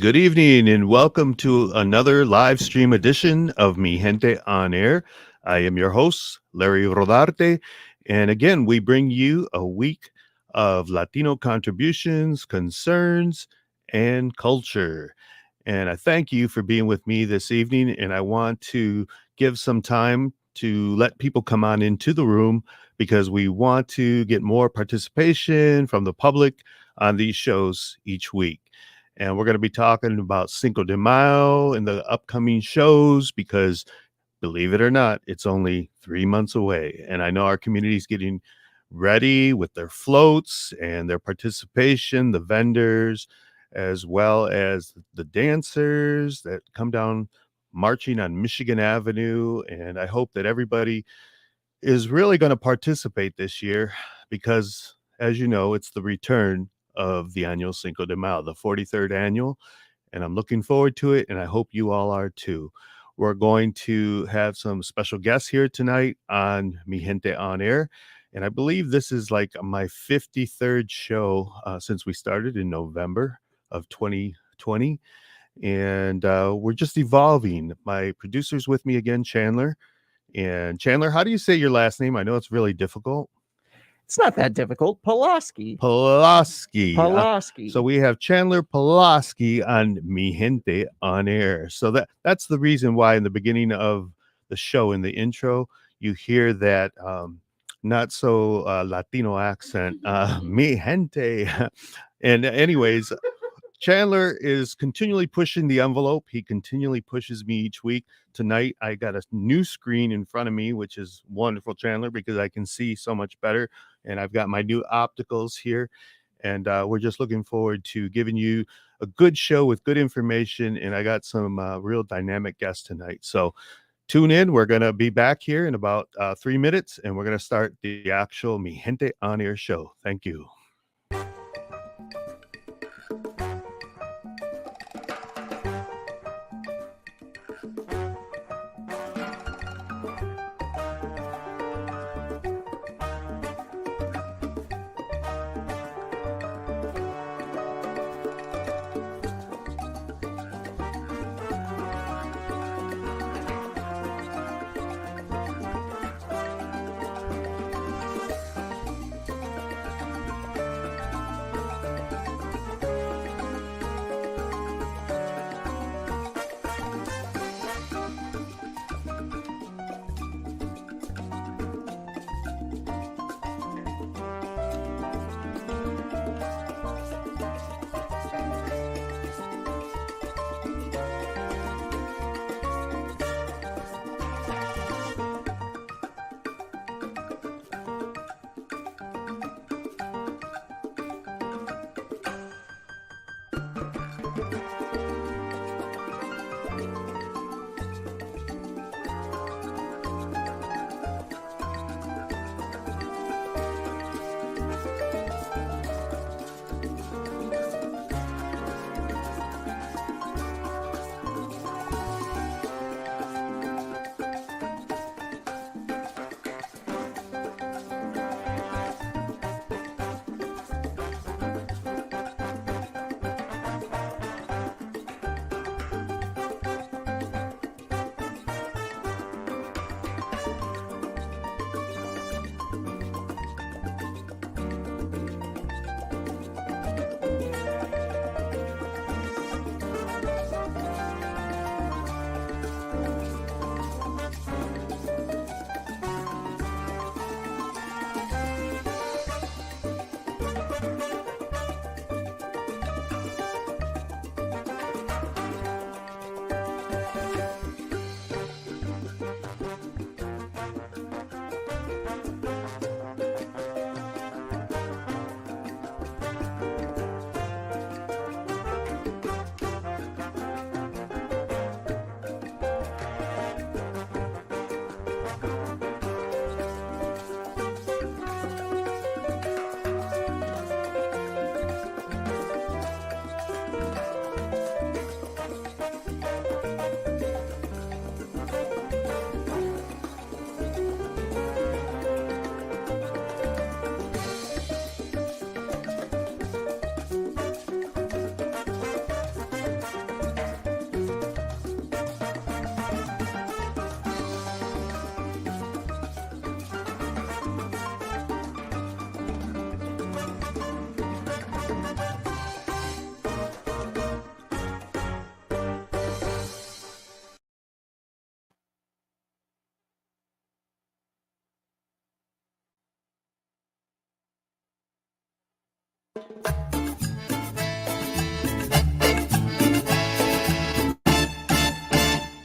Good evening and welcome to another live stream edition of Mi Gente On Air. I am your host, Larry Rodarte. And again, we bring you a week of Latino contributions, concerns, and culture. And I thank you for being with me this evening. And I want to give some time to let people come on into the room because we want to get more participation from the public on these shows each week. And we're going to be talking about Cinco de Mayo in the upcoming shows because, believe it or not, it's only 3 months away. And I know our community is getting ready with their floats and their participation, the vendors, as well as the dancers that come down marching on Michigan Avenue. And I hope that everybody is really going to participate this year because, as you know, it's the return of the annual Cinco de Mayo, the 43rd annual, and I'm looking forward to it, and I hope you all are too. We're going to have some special guests here tonight on Mi Gente On Air, and I believe this is like my 53rd show since we started in November of 2020, and we're just evolving. My producer's with me again, Chandler. And Chandler, how do you say your last name? I know it's really difficult. It's not that difficult. Pulaski. Pulaski. Pulaski. So we have Chandler Pulaski on Mi Gente On Air. So that's the reason why in the beginning of the show, in the intro, you hear that not so Latino accent, Mi Gente. And anyways, Chandler is continually pushing the envelope. He continually pushes me each week. Tonight, I got a new screen in front of me, which is wonderful, Chandler, because I can see so much better. And I've got my new opticals here. And we're just looking forward to giving you a good show with good information. And I got some real dynamic guests tonight. So tune in. We're going to be back here in about 3 minutes, and we're going to start the actual Mi Gente On Air show. Thank you.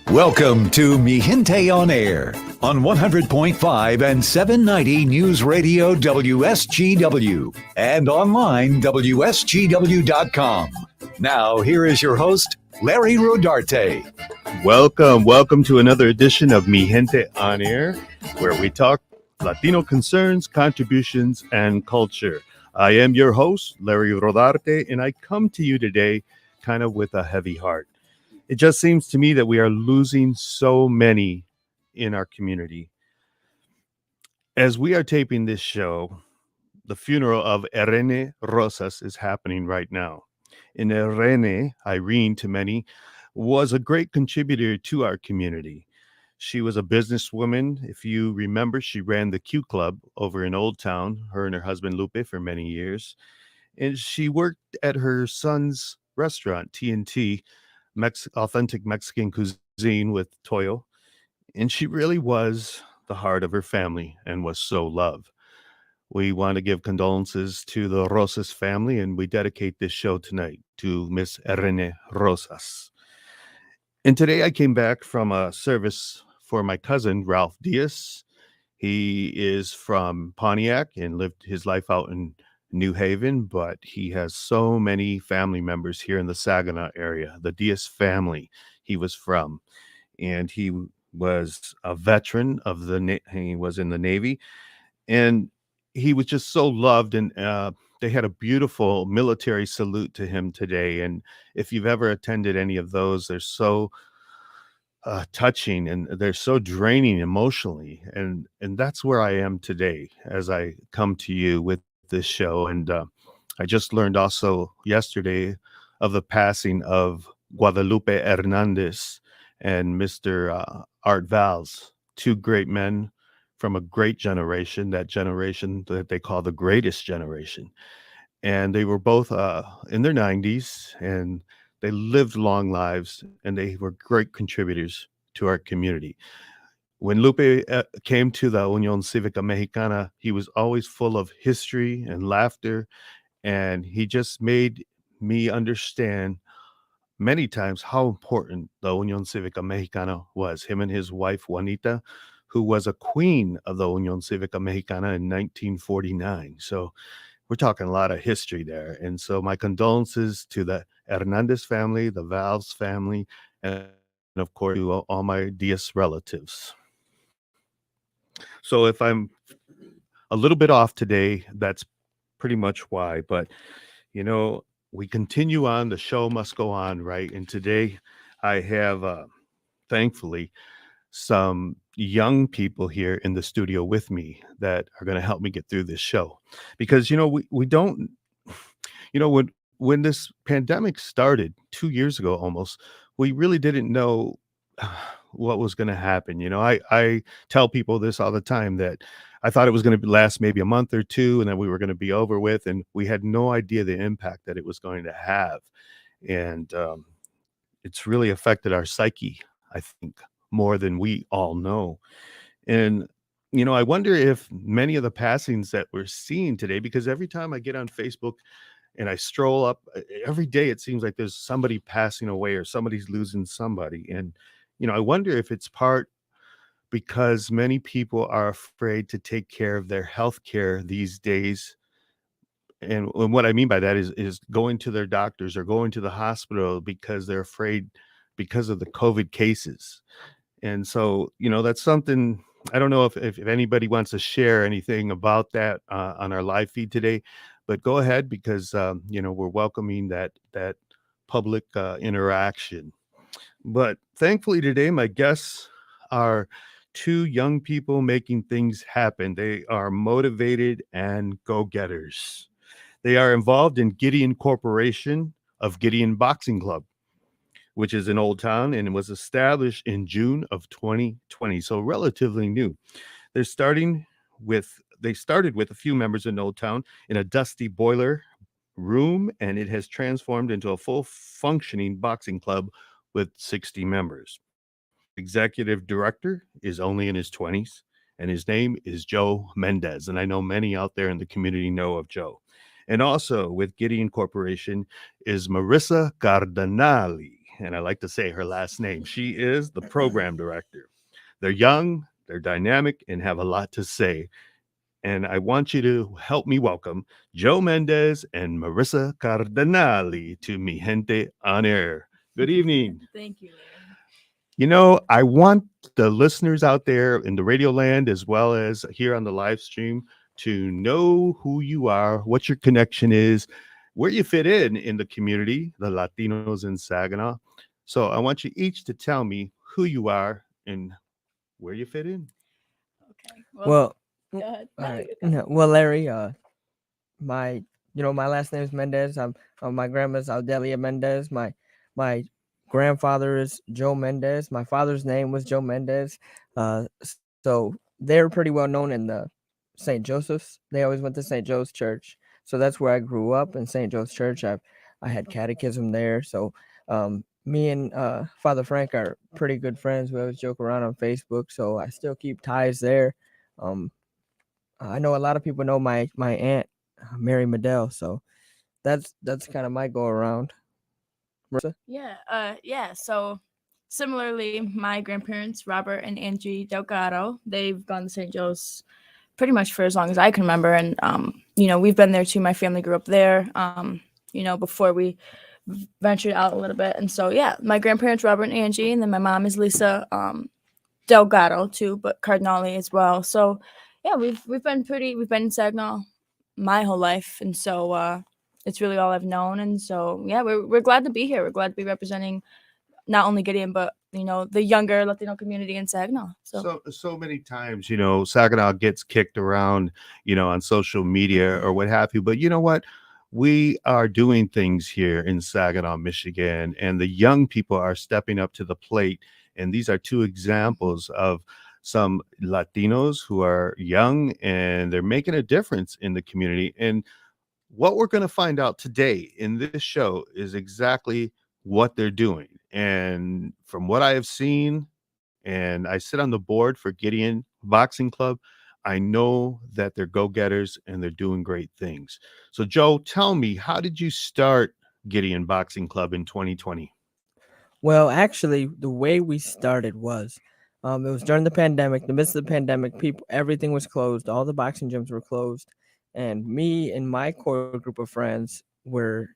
Welcome to Gente On Air on 100.5 and 790 News Radio WSGW and online WSGW.com. Now, here is your host, Larry Rodarte. Welcome to another edition of Mi Gente On Air, where we talk Latino concerns, contributions, and culture. I am your host, Larry Rodarte, and I come to you today kind of with a heavy heart. It just seems to me that we are losing so many in our community. As we are taping this show, the funeral of Irene Rosas is happening right now. And Irene to many, was a great contributor to our community. She was a businesswoman. If you remember, she ran the Q Club over in Old Town, her and her husband Lupe, for many years. And she worked at her son's restaurant, T&T, authentic Mexican cuisine with Toyo. And she really was the heart of her family and was so loved. We want to give condolences to the Rosas family, and we dedicate this show tonight to Miss Irene Rosas. And today I came back from a service for my cousin, Ralph Diaz. He is from Pontiac and lived his life out in New Haven, but he has so many family members here in the Saginaw area, the Diaz family he was from. And he was a veteran of he was in the Navy, and he was just so loved. And they had a beautiful military salute to him today. And if you've ever attended any of those, they're so touching and they're so draining emotionally. And that's where I am today as I come to you with this show. And I just learned also yesterday of the passing of Guadalupe Hernandez and Mr. Art Valls, two great men from a great generation, that generation that they call the greatest generation. And they were both in their 90s, and they lived long lives, and they were great contributors to our community. When Lupe came to the Unión Cívica Mexicana, he was always full of history and laughter, and he just made me understand many times how important the Unión Cívica Mexicana was. Him and his wife, Juanita, who was a queen of the Unión Cívica Mexicana in 1949. So we're talking a lot of history there. And so my condolences to the Hernandez family, the Valls family, and of course to all my Diaz relatives. So if I'm a little bit off today, that's pretty much why. But, you know, we continue on. The show must go on, right? And today I have, thankfully, some young people here in the studio with me that are going to help me get through this show. Because, we don't, when this pandemic started 2 years ago almost, we really didn't know what was going to happen. I tell people this all the time, that I thought it was going to last maybe a month or two, and then we were going to be over with, and we had no idea the impact that it was going to have. And it's really affected our psyche, I think, more than we all know. And I wonder if many of the passings that we're seeing today, because every time I get on Facebook and I stroll up, every day it seems like there's somebody passing away or somebody's losing somebody. And I wonder if it's part because many people are afraid to take care of their health care these days. And what I mean by that is going to their doctors or going to the hospital because they're afraid because of the COVID cases. And so, that's something. I don't know if anybody wants to share anything about that on our live feed today, but go ahead, because we're welcoming that public interaction. But thankfully today, my guests are two young people making things happen. They are motivated and go-getters. They are involved in Gideon Corporation of Gideon Boxing Club, which is in Old Town, and it was established in June of 2020, so relatively new. They started with a few members in Old Town in a dusty boiler room, and it has transformed into a full functioning boxing club with 60 members. Executive director is only in his 20s, and his name is Joe Mendez. And I know many out there in the community know of Joe. And also with Gideon Corporation is Marissa Cardinali. And I like to say her last name. She is the program director. They're young, they're dynamic, and have a lot to say. And I want you to help me welcome Joe Mendez and Marissa Cardinali to Mi Gente On Air. Good evening. Thank you, Larry. You know, I want the listeners out there in the radio land as well as here on the live stream to know who you are, what your connection is, where you fit in the community, the Latinos in Saginaw. So I want you each to tell me who you are and where you fit in. Okay. Well, go ahead. all No, right. you go. Well, Larry, my my last name is Mendez. I'm my grandma's Aldelia Mendez. My grandfather is Joe Mendez. My father's name was Joe Mendez. So they're pretty well known in the St. Joseph's. They always went to St. Joe's Church. So that's where I grew up, in St. Joe's Church. I had catechism there. So me and Father Frank are pretty good friends. We always joke around on Facebook. So I still keep ties there. I know a lot of people know my aunt, Mary Medell. So that's kind of my go around. Marissa? Yeah. So similarly, my grandparents, Robert and Angie Delgado, they've gone to St. Joe's pretty much for as long as I can remember. And, we've been there too. My family grew up there, before we ventured out a little bit. And so, yeah, my grandparents, Robert and Angie, and then my mom is Lisa Delgado too, but Cardinale as well. So, yeah, we've been in Saginaw my whole life. And so, it's really all I've known. And so, yeah, we're glad to be here. We're glad to be representing not only Gideon, but, the younger Latino community in Saginaw. So many times, Saginaw gets kicked around, on social media or what have you. But you know what? We are doing things here in Saginaw, Michigan, and the young people are stepping up to the plate. And these are two examples of some Latinos who are young and they're making a difference in the community. And what we're going to find out today in this show is exactly what they're doing. And from what I have seen, and I sit on the board for Gideon Boxing Club, I know that they're go-getters and they're doing great things. So, Joe, tell me, how did you start Gideon Boxing Club in 2020? Well, actually, the way we started was, it was during the pandemic, the midst of the pandemic. Everything was closed. All the boxing gyms were closed, and me and my core group of friends were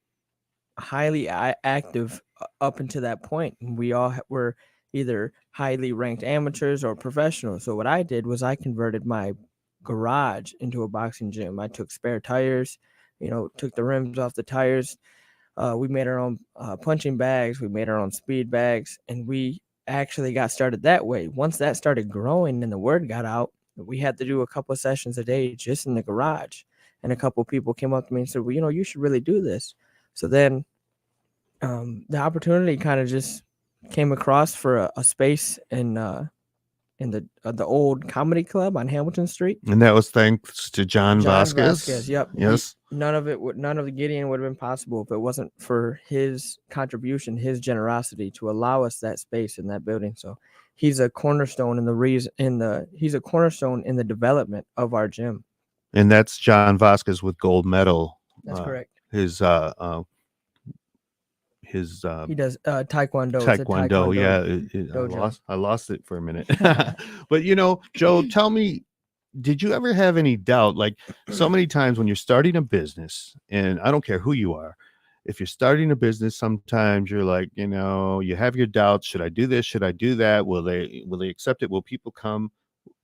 highly active up until that point. And we all were either highly ranked amateurs or professionals. So what I did was I converted my garage into a boxing gym. I took spare tires, took the rims off the tires. We made our own punching bags. We made our own speed bags, and we actually got started that way. Once that started growing and the word got out, we had to do a couple of sessions a day just in the garage. And a couple of people came up to me and said, well, you should really do this. So then the opportunity kind of just came across for a space in the old comedy club on Hamilton Street. And that was thanks to John Vasquez. Yep. Yes. None of the Gideon would have been possible if it wasn't for his contribution, his generosity to allow us that space in that building. So he's a cornerstone he's a cornerstone in the development of our gym. And that's John Vasquez with gold medal. That's correct. His he does taekwondo. Taekwondo, yeah. I lost it for a minute. But Joe, tell me, did you ever have any doubt? Like so many times when you're starting a business, and I don't care who you are, if you're starting a business, sometimes you're like, you have your doubts. Should I do this? Should I do that? Will they accept it? Will people come?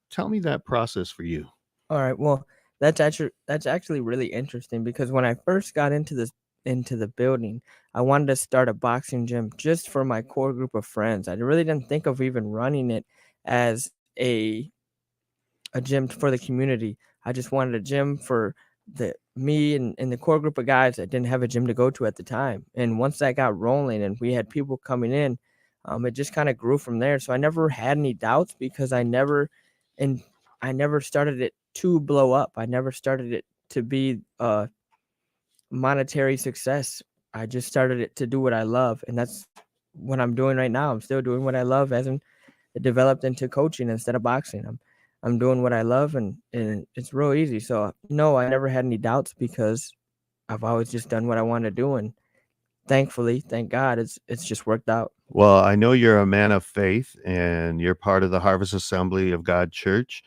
Tell me that process for you. All right. Well, that's actually really interesting, because when I first got into the building, I wanted to start a boxing gym just for my core group of friends. I really didn't think of even running it as a gym for the community. I just wanted a gym for me and the core group of guys that didn't have a gym to go to at the time. And once that got rolling and we had people coming in, it just kind of grew from there. So I never had any doubts, because I never started it to blow up. I never started it to be monetary success. I just started it to do what I love, and that's what I'm doing right now. I'm still doing what I love, as in it developed into coaching instead of boxing. I'm doing what I love, and it's real easy. So no, I never had any doubts, because I've always just done what I want to do, and thankfully, thank God, it's just worked out. Well, I know you're a man of faith and you're part of the Harvest Assembly of God Church.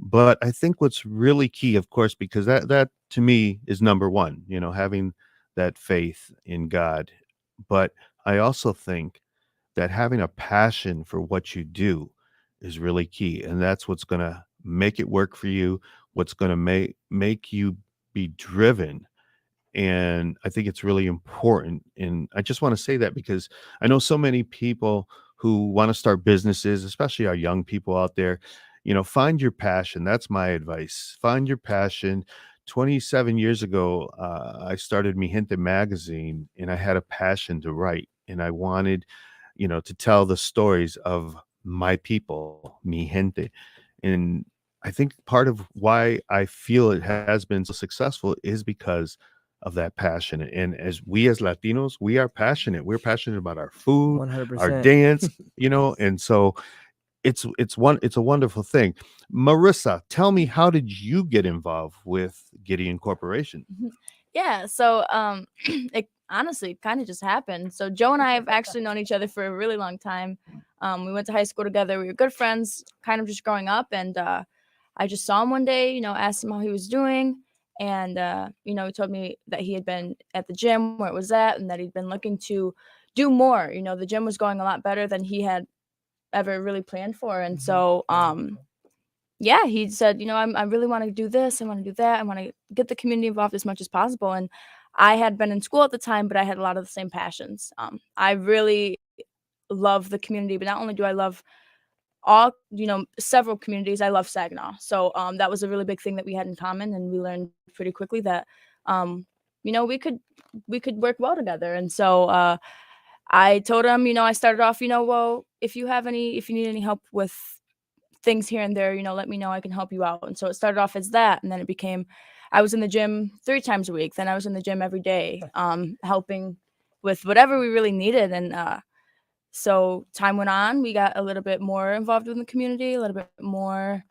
But I think what's really key, of course, because that to me is number one, having that faith in God. But I also think that having a passion for what you do is really key. And that's what's going to make it work for you, what's going to make you be driven. And I think it's really important. And I just want to say that because I know so many people who want to start businesses, especially our young people out there. Find your passion. That's my advice. Find your passion. 27 years ago, I started Mi Gente magazine, and I had a passion to write, and I wanted, to tell the stories of my people, Mi Gente. And I think part of why I feel it has been so successful is because of that passion. And as Latinos, we are passionate. We're passionate about our food, our 100%. dance, and so it's a wonderful thing. Marissa, tell me, how did you get involved with Gideon Corporation? Yeah, so it honestly kind of just happened. So Joe and I have actually known each other for a really long time. We went to high school together. We were good friends, kind of just growing up. And I just saw him one day, asked him how he was doing. And, he told me that he had been at the gym where it was at and that he'd been looking to do more. The gym was going a lot better than he had ever really planned for. And so, yeah, he said, I really want to do this. I want to do that. I want to get the community involved as much as possible. And I had been in school at the time, but I had a lot of the same passions. I really love the community, but not only do I love several communities, I love Saginaw. So that was a really big thing that we had in common. And we learned pretty quickly that, we could work well together. And so I told him, I started off, well, if you need any help with things here and there, let me know, I can help you out. And so it started off as that. And then it became, I was in the gym 3 times a week. Then I was in the gym every day, helping with whatever we really needed. And so time went on, we got a little bit more involved in the community, a little bit more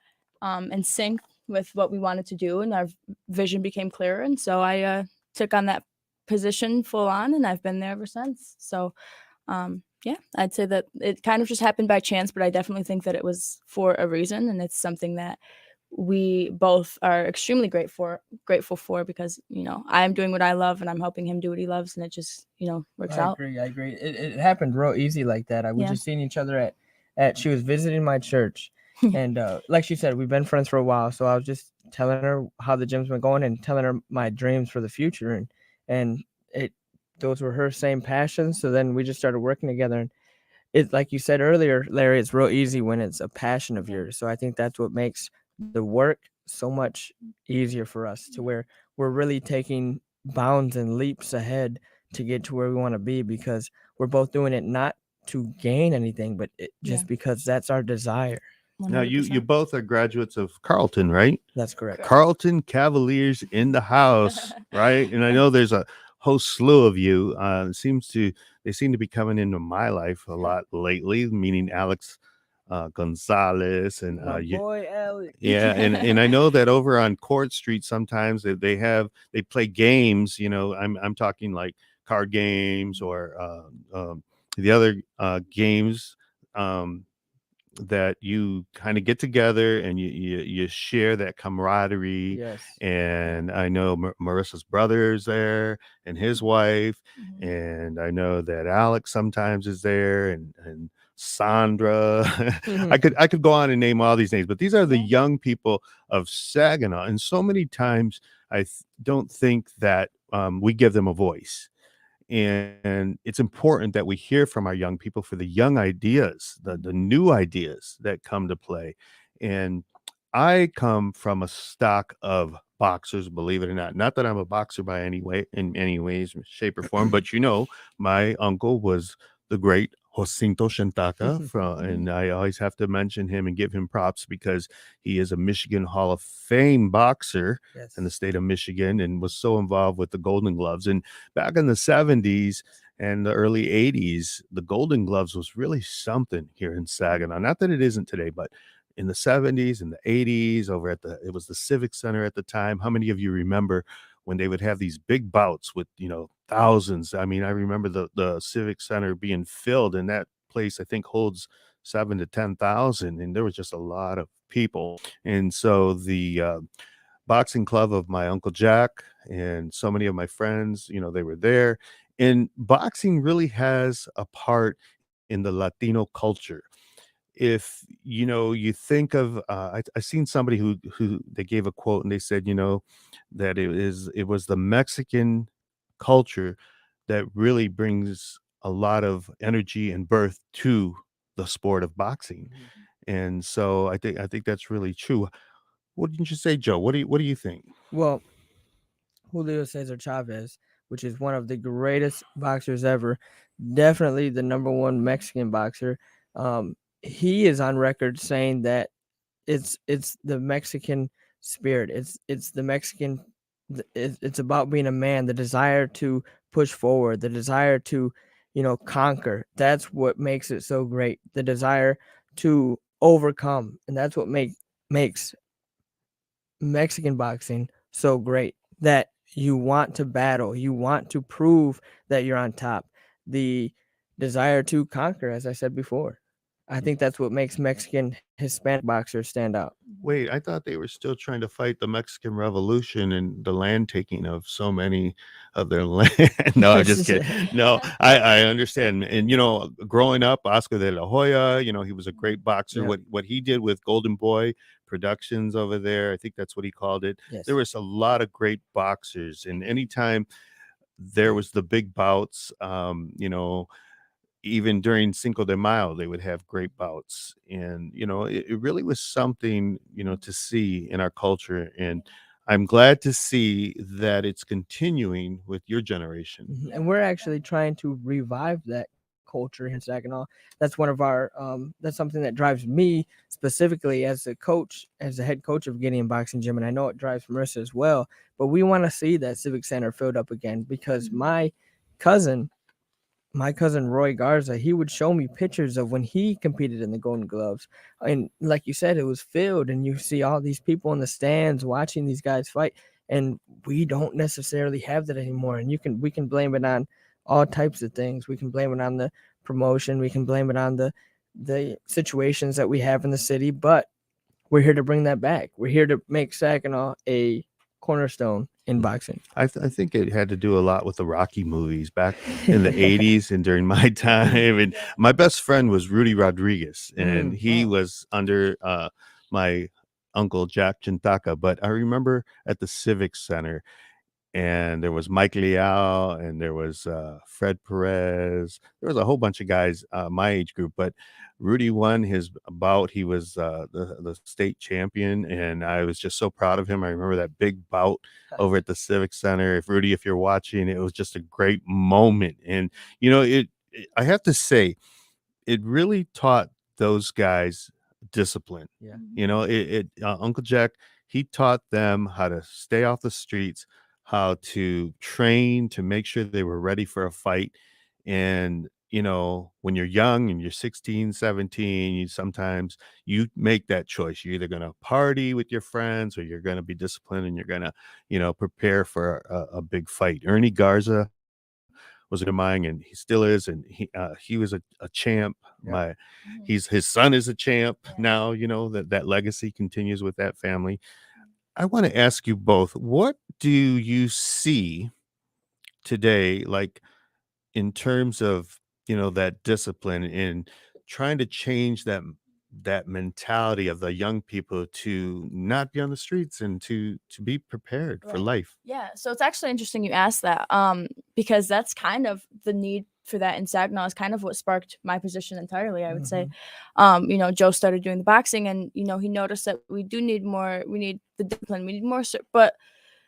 in sync with what we wanted to do. And our vision became clearer. And so I took on that position full on, and I've been there ever since. So yeah, I'd say that it kind of just happened by chance, but I definitely think that it was for a reason, and it's something that we both are extremely grateful for because, I'm doing what I love and I'm helping him do what he loves, and it just, works out. I agree. It happened real easy like that. We Yeah. just seen each other at she was visiting my church, and like she said, we've been friends for a while. So I was just telling her how the gym's been going and telling her my dreams for the future, and those were her same passions. So then we just started working together, and it's like you said earlier, Larry, it's real easy when it's a passion of yours. So I think that's what makes the work so much easier for us, to where we're really taking bounds and leaps ahead to get to where we want to be, because we're both doing it not to gain anything, but just because that's our desire. Now, you 100%. both are graduates of Carleton, right? That's correct. Carleton Cavaliers in the house, right? And I know there's a whole slew of you. They seem to be coming into my life a lot lately, meaning Alex Gonzalez and My boy Alex. yeah, and I know that over on Court Street sometimes they play games. I'm talking like card games or the other games. That you kind of get together and you share that camaraderie. Yes. And I know Marissa's brother is there and his wife, Mhm. and I know that Alex sometimes is there, and Sandra. I could go on and name all these names, but these are the Yeah. young people of Saginaw, and so many times I don't think that we give them a voice. And it's important that we hear from our young people for the young ideas, the new ideas that come to play. And I come from a stock of boxers, believe it or not. Not that I'm a boxer by any way, in any ways, shape, or form, but my uncle was the great Jacinto Shantaka, and I always have to mention him and give him props because he is a Michigan Hall of Fame boxer Yes. in the state of Michigan, and was so involved with the Golden Gloves. And back in the 70s and the early 80s, the Golden Gloves was really something here in Saginaw. Not that it isn't today, but in the 70s and the 80s, it was the Civic Center at the time. How many of you remember when they would have these big bouts with, thousands. I mean, I remember the Civic Center being filled, and that place I think holds 7 to 10,000, and there was just a lot of people. And so the boxing club of my Uncle Jack and so many of my friends, they were there. And boxing really has a part in the Latino culture. If you think of, I seen somebody who they gave a quote, and they said, that it was the Mexican culture that really brings a lot of energy and birth to the sport of boxing. And so I think that's really true. What didn't you say, Joe? What do you think? Well, Julio Cesar Chavez, which is one of the greatest boxers ever, definitely the number one Mexican boxer. He is on record saying that it's the Mexican spirit. It's the Mexican. It's about being a man, the desire to push forward, the desire to, conquer. That's what makes it so great. The desire to overcome, and that's what makes Mexican boxing so great. That you want to battle, you want to prove that you're on top. The desire to conquer, as I said before. I think that's what makes Mexican Hispanic boxers stand out. Wait, I thought they were still trying to fight the Mexican Revolution and the land taking of so many of their land. No, I'm just kidding. No, I understand. And growing up, Oscar de la Hoya, he was a great boxer. Yeah. What he did with Golden Boy Productions over there, I think that's what he called it. Yes. There was a lot of great boxers, and anytime there was the big bouts, even during Cinco de Mayo, they would have great bouts. And, it really was something, to see in our culture. And I'm glad to see that it's continuing with your generation. And we're actually trying to revive that culture in Saginaw. That's one of our, that's something that drives me specifically as a coach, as the head coach of Gideon Boxing Gym. And I know it drives Marissa as well. But we want to see that Civic Center filled up again, because my cousin Roy Garza, he would show me pictures of when he competed in the Golden Gloves. And like you said, it was filled, and you see all these people in the stands watching these guys fight. And we don't necessarily have that anymore. And we can blame it on all types of things. We can blame it on the promotion. We can blame it on the situations that we have in the city. But we're here to bring that back. We're here to make Saginaw a cornerstone in boxing. I think it had to do a lot with the Rocky movies back in the 80s and during my time. And my best friend was Rudy Rodriguez, and he was under my Uncle Jack Chintaka. But I remember at the Civic Center, and there was Mike Leal, and there was Fred Perez. There was a whole bunch of guys my age group, but Rudy won his bout. He was the state champion, and I was just so proud of him. I remember that big bout over at the Civic Center. If you're watching, it was just a great moment. And I have to say, it really taught those guys discipline. Yeah. Uncle Jack, he taught them how to stay off the streets, how to train to make sure they were ready for a fight. And when you're young and you're 16, 17, sometimes you make that choice. You're either going to party with your friends, or you're going to be disciplined, and you're going to prepare for a big fight. Ernie Garza was a mine, and he still is, and he was a champ. Yeah. His son is a champ now. That legacy continues with that family. I want to ask you both, what do you see today, like in terms of that discipline, in trying to change that mentality of the young people to not be on the streets and to be prepared for Right. life? Yeah, so it's actually interesting you asked that, because that's kind of the need for that in Saginaw is kind of what sparked my position entirely, I would say. Joe started doing the boxing, and he noticed that we do need more. We need the discipline. We need more, but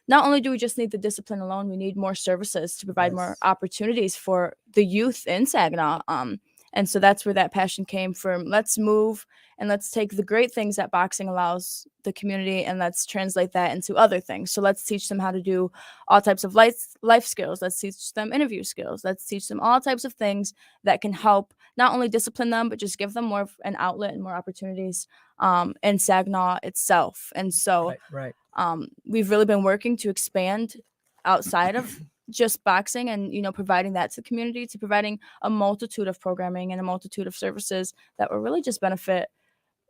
not only do we just need the discipline alone, we need more services to provide more opportunities for the youth in Saginaw. And so that's where that passion came from. Let's move and let's take the great things that boxing allows the community, and let's translate that into other things. So let's teach them how to do all types of life skills. Let's teach them interview skills. Let's teach them all types of things that can help not only discipline them, but just give them more of an outlet and more opportunities in Saginaw itself. And so Right. we've really been working to expand outside of just boxing and, providing that to the community, to providing a multitude of programming and a multitude of services that will really just benefit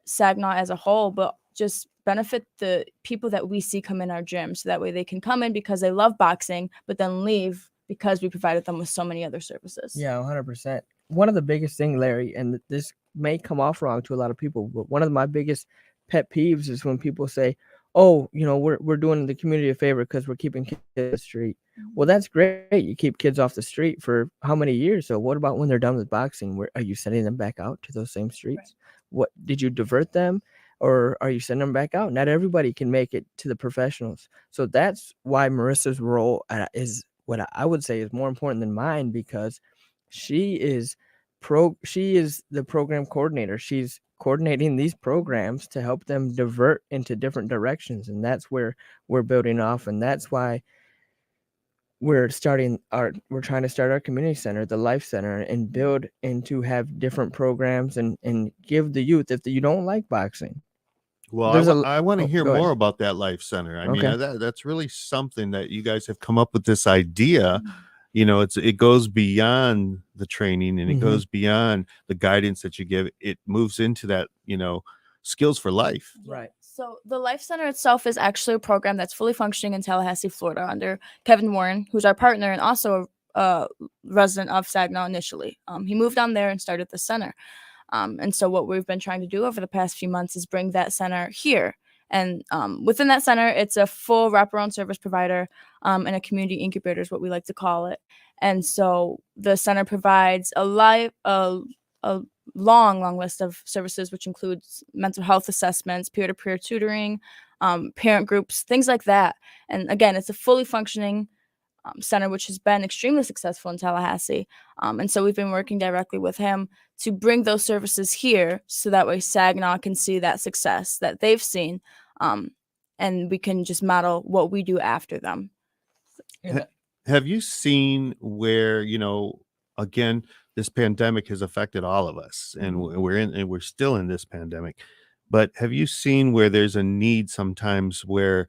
Saginaw as a whole, but just benefit the people that we see come in our gym. So that way they can come in because they love boxing, but then leave because we provided them with so many other services. Yeah, 100%. One of the biggest thing, Larry, and this may come off wrong to a lot of people, but one of my biggest pet peeves is when people say, "Oh, we're doing the community a favor because we're keeping kids off the street." Well, that's great. You keep kids off the street for how many years? So what about when they're done with boxing? Where are you sending them back out to those same streets? What did you divert them, or are you sending them back out? Not everybody can make it to the professionals. So that's why Marissa's role is what I would say is more important than mine, because she is the program coordinator. She's coordinating these programs to help them divert into different directions, and that's where we're building off, and that's why we're trying to start our community center, the Life Center, and build and to have different programs and give the youth, if you don't like boxing. Well, There's I want to hear go ahead. more about that Life Center. I mean, Okay. that's really something that you guys have come up with, this idea. It goes beyond the training, and it Mm-hmm. goes beyond the guidance that you give. It moves into that, skills for life. Right. So the Life Center itself is actually a program that's fully functioning in Tallahassee, Florida, under Kevin Warren, who's our partner and also a resident of Saginaw initially. He moved on there and started the center. And so what we've been trying to do over the past few months is bring that center here. And within that center, it's a full wraparound service provider and a community incubator is what we like to call it. And so the center provides a long list of services, which includes mental health assessments, peer-to-peer tutoring, parent groups, things like that. And again, it's a fully functioning center, which has been extremely successful in Tallahassee. And so we've been working directly with him to bring those services here so that way Saginaw can see that success that they've seen. And we can just model what we do after them. Have you seen where, again, this pandemic has affected all of us, and we're still in this pandemic, but have you seen where there's a need sometimes where,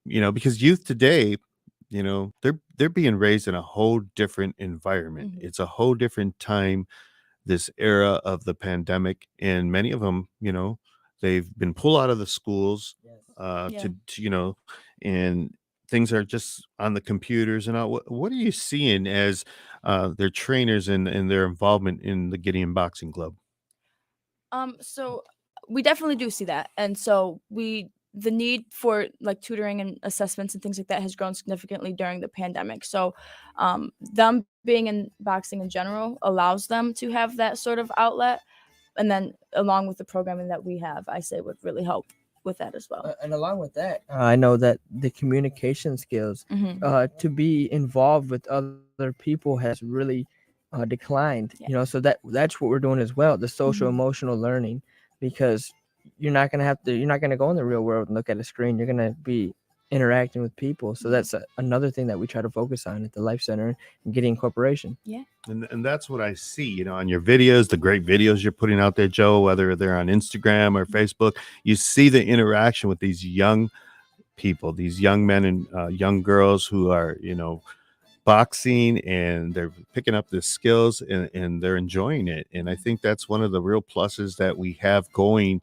because youth today, they're being raised in a whole different environment. It's a whole different time, this era of the pandemic, and many of them, they've been pulled out of the schools, to and things are just on the computers and all. What are you seeing as their trainers and their involvement in the Gideon Boxing Club? So we definitely do see that. And so the need for like tutoring and assessments and things like that has grown significantly during the pandemic. So them being in boxing in general allows them to have that sort of outlet. And then along with the programming that we have, I say would really help with that as well. And along with that, I know that the communication skills to be involved with other people has really declined. So that's what we're doing as well, the social emotional learning, because you're not going to go in the real world and look at a screen. You're going to be interacting with people. So that's another thing that we try to focus on at the Life Center and Gideon Corporation. Yeah. And that's what I see, on your videos, the great videos you're putting out there, Joe, whether they're on Instagram or Facebook. You see the interaction with these young people, these young men and young girls who are, boxing, and they're picking up the skills, and they're enjoying it. And I think that's one of the real pluses that we have going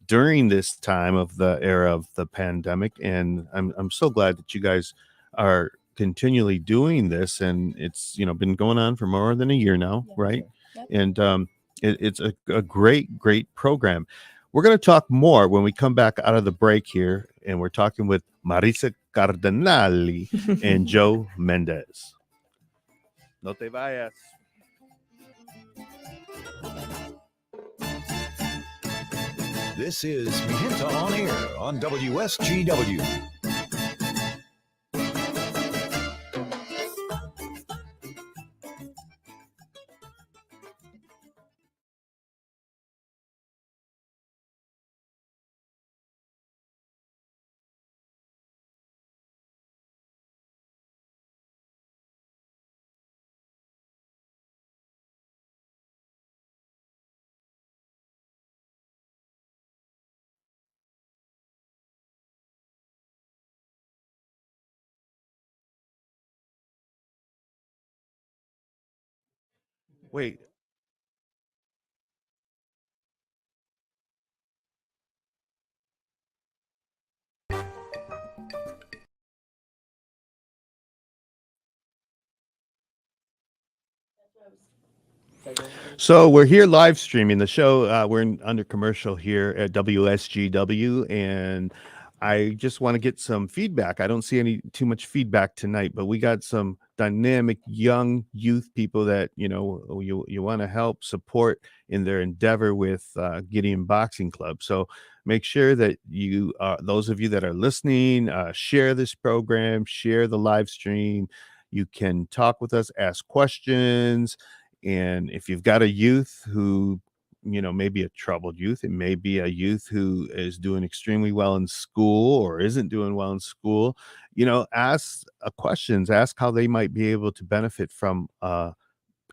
during this time of the era of the pandemic. And I'm so glad that you guys are continually doing this, and it's been going on for more than a year now, right? Yep. And it's a great program. We're going to talk more when we come back out of the break here, and we're talking with Marisa Cardinali and Joe Mendez. No te vayas. This is Gente On Air on WSGW. Wait. So we're here live streaming the show. Under commercial here at WSGW, and I just want to get some feedback. I don't see any too much feedback tonight, but we got some dynamic young youth people that you want to help support in their endeavor with Gideon Boxing Club. So make sure that you, those of you that are listening, share this program, share the live stream. You can talk with us, ask questions. And if you've got a youth who, may be a troubled youth, it may be a youth who is doing extremely well in school or isn't doing well in school, ask questions, ask how they might be able to benefit from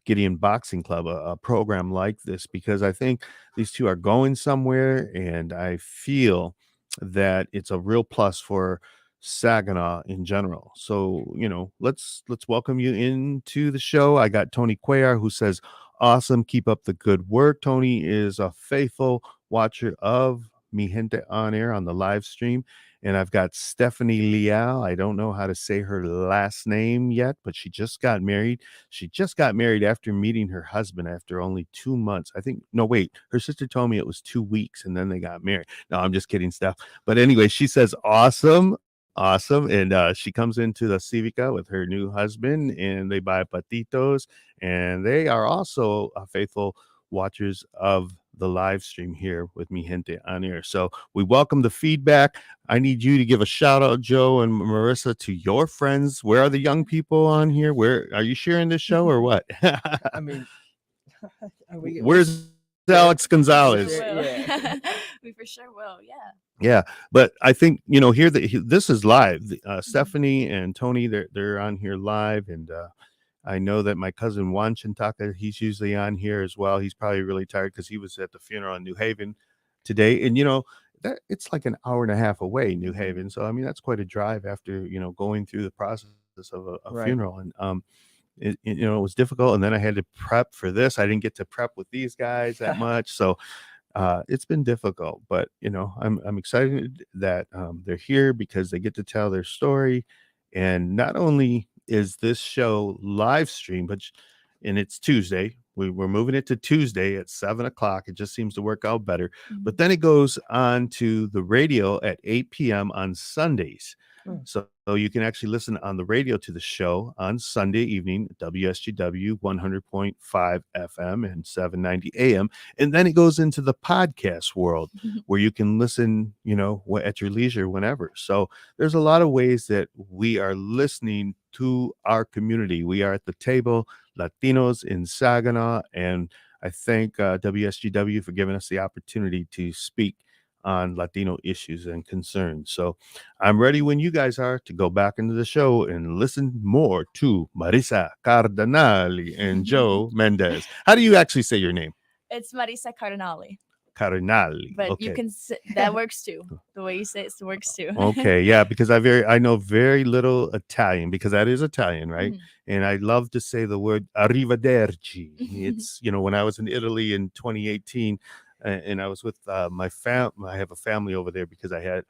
Gideon Boxing Club, a program like this, because I think these two are going somewhere, and I feel that it's a real plus for Saginaw in general. So, let's welcome you into the show. I got Tony Cuellar, who says, "Awesome, keep up the good work." Tony is a faithful watcher of Mi Gente On Air on the live stream. And I've got Stephanie Leal. I don't know how to say her last name yet, but she just got married. She just got married after meeting her husband after only 2 months. I think, no, wait, her sister told me it was 2 weeks and then they got married. No, I'm just kidding, Steph. But anyway, she says, awesome. Awesome. And she comes into the Civica with her new husband, and they buy patitos. And they are also faithful watchers of the live stream here with Mi Gente On Air. So we welcome the feedback. I need you to give a shout out, Joe and Marissa, to your friends. Where are the young people on here? Where are you sharing this show or what? I mean, Where's Alex Gonzalez? Yeah. We for sure will. Yeah. Yeah, but I think here this is live. Stephanie and Tony, they're on here live, and I know that my cousin Juan Chintaka, he's usually on here as well. He's probably really tired because he was at the funeral in New Haven today, and that it's like an hour and a half away, New Haven. So I mean that's quite a drive after going through the process of a Right. funeral, and it was difficult. And then I had to prep for this. I didn't get to prep with these guys that much, so it's been difficult. But I'm excited that they're here because they get to tell their story. And not only is this show live stream, and it's Tuesday. We're moving it to Tuesday at 7:00. It just seems to work out better. But then it goes on to the radio at 8 p.m. on Sundays. So you can actually listen on the radio to the show on Sunday evening, WSGW 100.5 FM and 790 AM. And then it goes into the podcast world where you can listen, at your leisure whenever. So there's a lot of ways that we are listening to our community. We are at the table, Latinos in Saginaw, and I thank WSGW for giving us the opportunity to speak on Latino issues and concerns. So I'm ready when you guys are to go back into the show and listen more to Marisa Cardinali and Joe Mendez. How do you actually say your name? It's Marisa Cardinali. Cardinali. But okay. you can that works too. The way you say it works too. Okay, yeah, because I know very little Italian, because that is Italian, right? And I love to say the word arrivederci. It's when I was in Italy in 2018, and I was with my I have a family over there because I had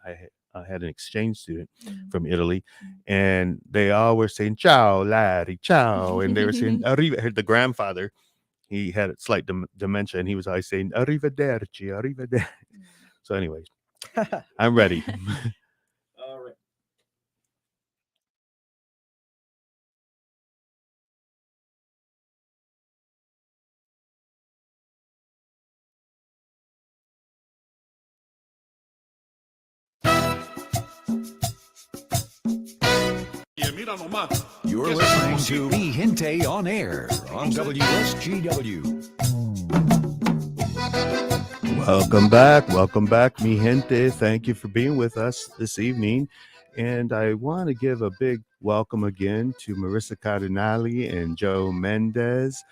an exchange student from Italy, and they all were saying ciao Larry, ciao, and they were saying arriva. The grandfather, he had slight dementia, and he was always saying arrivederci, arrivederci. So anyways, I'm ready. All right. You're listening to Mi Gente On Air on WSGW. Welcome back, mi gente. Thank you for being with us this evening. And I want to give a big welcome again to Marisa Cardinali and Joe Mendez,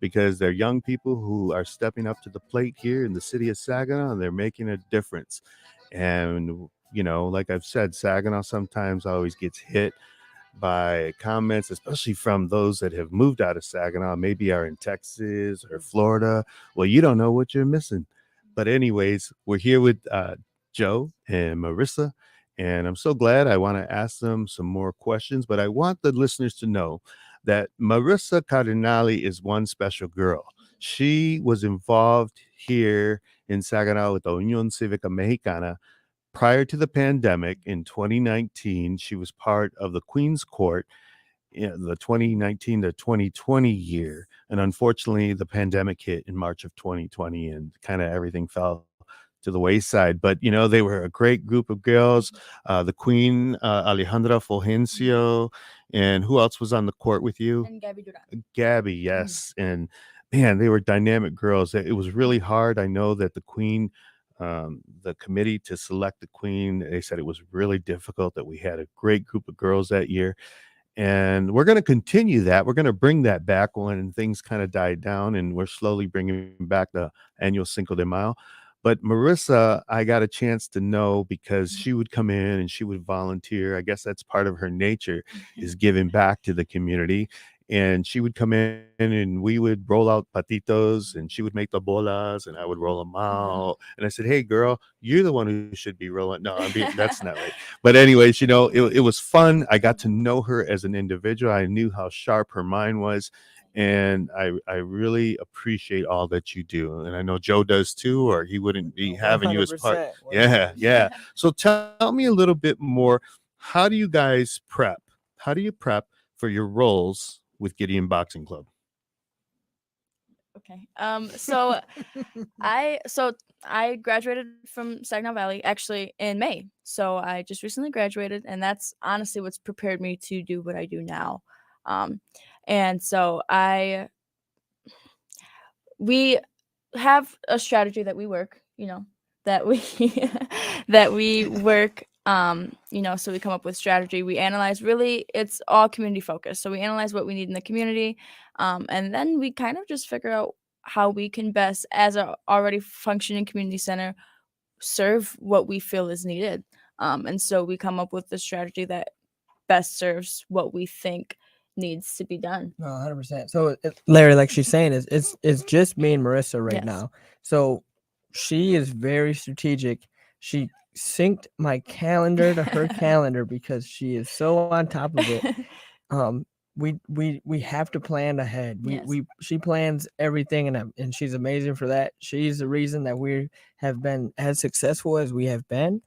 because they're young people who are stepping up to the plate here in the city of Saginaw, and they're making a difference. And, like I've said, Saginaw sometimes always gets hit by comments, especially from those that have moved out of Saginaw, maybe are in Texas or Florida. Well, you don't know what you're missing. But, anyways, we're here with Joe and Marissa, and I'm so glad. I want to ask them some more questions, but I want the listeners to know that Marissa Cardinali is one special girl. She was involved here in Saginaw with the Unión Cívica Mexicana. Prior to the pandemic in 2019, she was part of the Queen's Court in the 2019 to 2020 year. And unfortunately, the pandemic hit in March of 2020 and kind of everything fell to the wayside. But, they were a great group of girls. The Queen, Alejandra Fulgencio, and who else was on the court with you? And Gabby Duran. Gabby, yes. And man, they were dynamic girls. It was really hard. I know that the Queen, the committee to select the Queen, they said it was really difficult, that we had a great group of girls that year. And we're going to continue that. We're going to bring that back when things kind of died down, and we're slowly bringing back the annual Cinco de Mayo. But Marissa, I got a chance to know because she would come in and she would volunteer. I guess that's part of her nature, is giving back to the community. And she would come in and we would roll out patitos, and she would make the bolas and I would roll them out. And I said, "Hey, girl, you're the one who should be rolling." No, that's not right. But anyways, it was fun. I got to know her as an individual. I knew how sharp her mind was. And I really appreciate all that you do. And I know Joe does too, or he wouldn't be having you as part. 100%. Yeah. So tell me a little bit more. How do you guys prep? How do you prep for your roles with Gideon Boxing Club? Okay. So I graduated from Saginaw Valley actually in May. So I just recently graduated, and that's honestly what's prepared me to do what I do now. And so we have a strategy that we work, that we that we work. So we come up with strategy. We analyze. Really, it's all community focused. So we analyze what we need in the community, and then we kind of just figure out how we can best, as a already functioning community center, serve what we feel is needed. And so we come up with the strategy that best serves what we think needs to be done. No, 100%. So, Larry, like she's saying, it's just me and Marissa right Yes. now. So she is very strategic. She synced my calendar to her calendar because she is so on top of it. We have to plan ahead. Yes. She plans everything, and she's amazing for that. She's the reason that we have been as successful as we have been.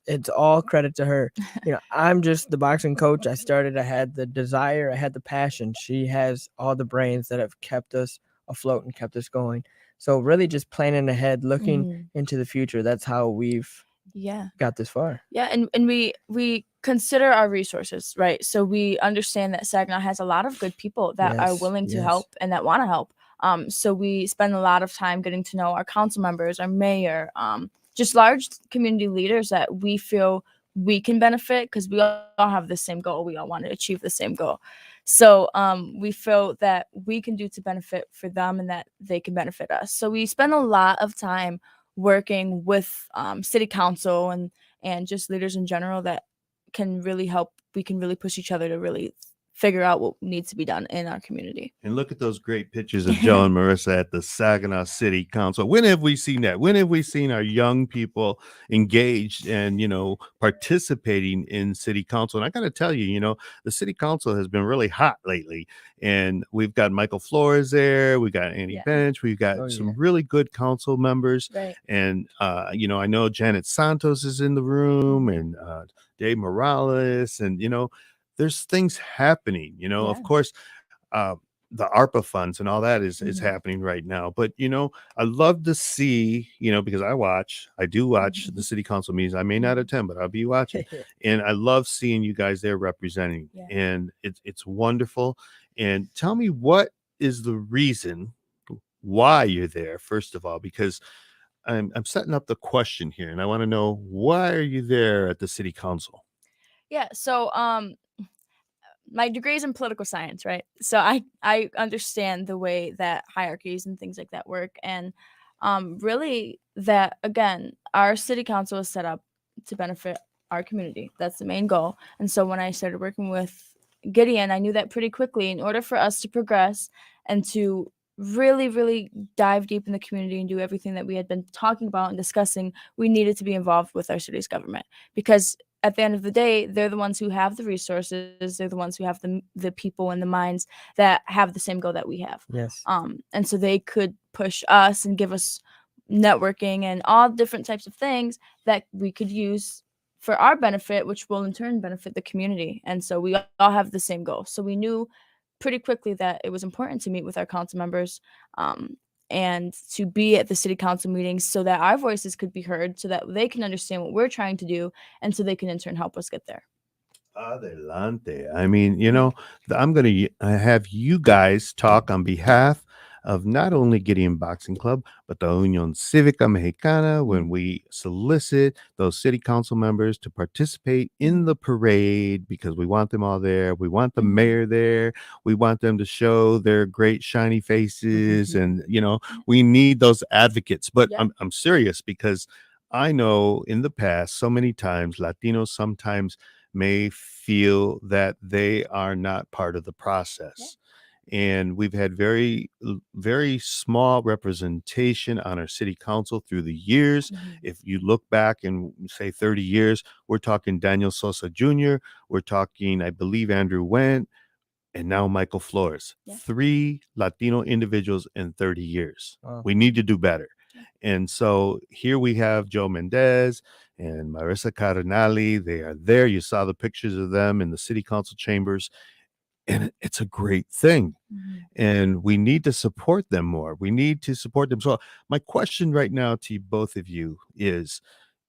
It's all credit to her. I'm just the boxing coach. I had the desire, I had the passion. She has all the brains that have kept us afloat and kept us going. So really just planning ahead, looking into the future. That's how we've got this far. Yeah, and we consider our resources, right? So we understand that Saginaw has a lot of good people that are willing to help and that want to help. So we spend a lot of time getting to know our council members, our mayor, just large community leaders that we feel we can benefit, because we all have the same goal. We all want to achieve the same goal. So we feel that we can do to benefit for them and that they can benefit us. So we spend a lot of time working with city council and just leaders in general that can really help. We can really push each other to really figure out what needs to be done in our community. And look at those great pictures of Joe and Marissa at the Saginaw City Council. When have we seen that? When have we seen our young people engaged and, participating in city council? And I got to tell you, the city council has been really hot lately. And we've got Michael Flores there. We got Annie Bench. We've got some really good council members. Right. And, I know Janet Santos is in the room, and Dave Morales, and, there's things happening, of course, the ARPA funds and all that is happening right now. But, I love to see, because I do watch the city council meetings. I may not attend, but I'll be watching. And I love seeing you guys there representing. Yeah. And it's wonderful. And tell me, what is the reason why you're there, first of all, because I'm setting up the question here, and I want to know, why are you there at the city council? Yeah. So my degree is in political science, right? So I understand the way that hierarchies and things like that work, and really that, again, our city council is set up to benefit our community. That's the main goal. And so when I started working with Gideon, I knew that pretty quickly. In order for us to progress and to really, really dive deep in the community and do everything that we had been talking about and discussing, we needed to be involved with our city's government, because at the end of the day, they're the ones who have the resources. They're the ones who have the people and the minds that have the same goal that we have. Yes. And so they could push us and give us networking and all different types of things that we could use for our benefit, which will in turn benefit the community. And so we all have the same goal. So we knew pretty quickly that it was important to meet with our council members, and to be at the city council meetings so that our voices could be heard, so that they can understand what we're trying to do, and so they can in turn help us get there. Adelante. I mean, I'm going to have you guys talk on behalf of not only Gideon Boxing Club, but the Unión Cívica Mexicana when we solicit those city council members to participate in the parade, because we want them all there. We want the mayor there. We want them to show their great shiny faces. And, we need those advocates. But Yeah. I'm serious, because I know in the past, so many times, Latinos sometimes may feel that they are not part of the process. And we've had very, very small representation on our city council through the years. If you look back and say 30 years, we're talking Daniel Sosa Jr., we're talking, I believe, Andrew Wendt, and now Michael Flores. Yeah. 3 Latino individuals in 30 years. Wow. We need to do better. And so here we have Joe Mendez and Marissa Cardinali. They are there. You saw the pictures of them in the city council chambers. And it's a great thing. And we need to support them more. We need to support them. So my question right now to both of you is,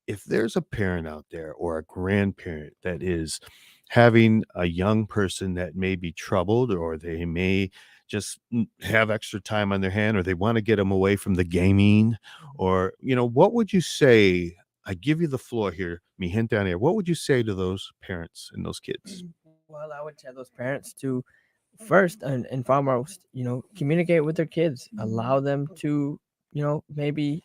if there's a parent out there or a grandparent that is having a young person that may be troubled, or they may just have extra time on their hand, or they want to get them away from the gaming, or, what would you say? I give you the floor here, mi gente on air. What would you say to those parents and those kids? Well, I would tell those parents to first and foremost, communicate with their kids. Allow them to, maybe